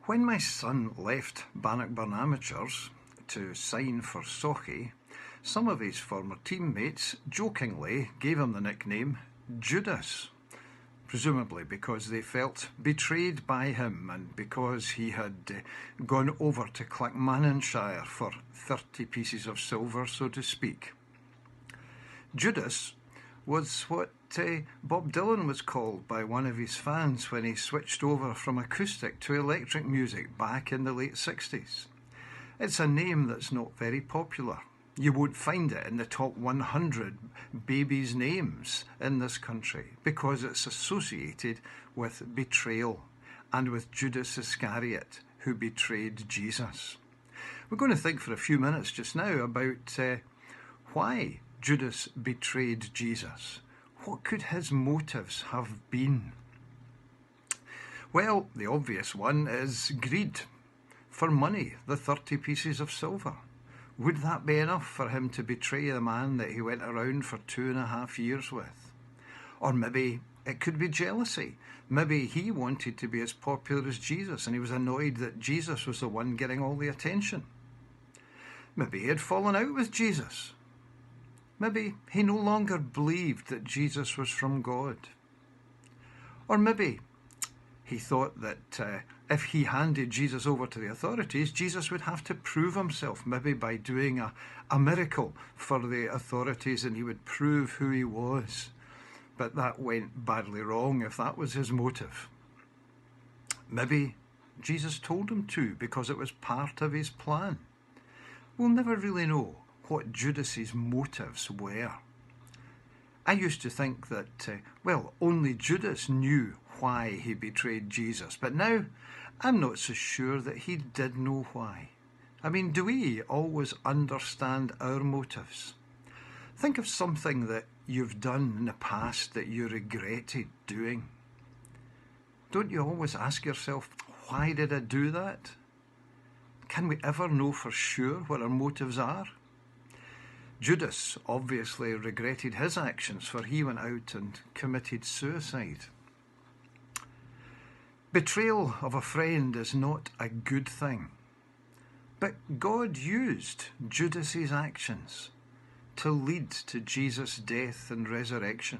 When my son left Bannockburn Amateurs to sign for Sochi, some of his former teammates jokingly gave him the nickname Judas, presumably because they felt betrayed by him and because he had gone over to Clackmannanshire for 30 pieces of silver, so to speak. Judas was what Bob Dylan was called by one of his fans when he switched over from acoustic to electric music back in the late 60s. It's a name that's not very popular. You won't find it in the top 100 babies' names in this country because it's associated with betrayal and with Judas Iscariot, who betrayed Jesus. We're going to think for a few minutes just now about why Judas betrayed Jesus. What could his motives have been? Well, the obvious one is greed. For money, the 30 pieces of silver. Would that be enough for him to betray the man that he went around for 2.5 years with? Or maybe it could be jealousy. Maybe he wanted to be as popular as Jesus and he was annoyed that Jesus was the one getting all the attention. Maybe he had fallen out with Jesus. Maybe he no longer believed that Jesus was from God. Or maybe he thought that if he handed Jesus over to the authorities, Jesus would have to prove himself, maybe by doing a miracle for the authorities, and he would prove who he was. But that went badly wrong if that was his motive. Maybe Jesus told him to because it was part of his plan. We'll never really know what Judas's motives were. I used to think that, only Judas knew why he betrayed Jesus, but now I'm not so sure that he did know why. I mean, do we always understand our motives? Think of something that you've done in the past that you regretted doing. Don't you always ask yourself, why did I do that? Can we ever know for sure what our motives are? Judas obviously regretted his actions, for he went out and committed suicide. Betrayal of a friend is not a good thing. But God used Judas's actions to lead to Jesus' death and resurrection.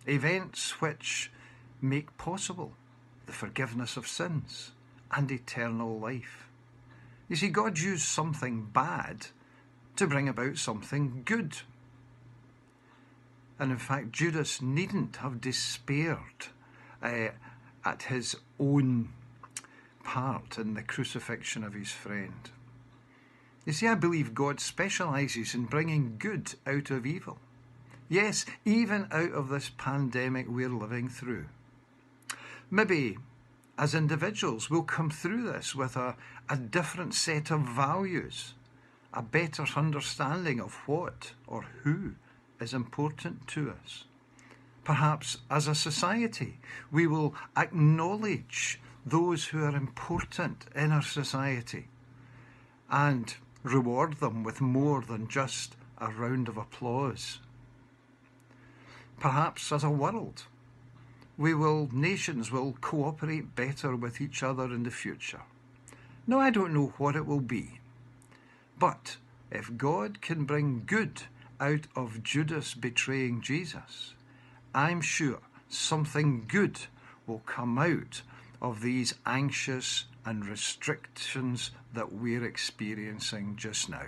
Events which make possible the forgiveness of sins and eternal life. You see, God used something bad to bring about something good. And in fact, Judas needn't have despaired at his own part in the crucifixion of his friend. You see, I believe God specialises in bringing good out of evil. Yes, even out of this pandemic we're living through. Maybe as individuals we'll come through this with a different set of values, a better understanding of what or who is important to us. Perhaps as a society, we will acknowledge those who are important in our society and reward them with more than just a round of applause. Perhaps as a world, nations will cooperate better with each other in the future. Now, I don't know what it will be, but if God can bring good out of Judas betraying Jesus, I'm sure something good will come out of these anxious and restrictions that we're experiencing just now.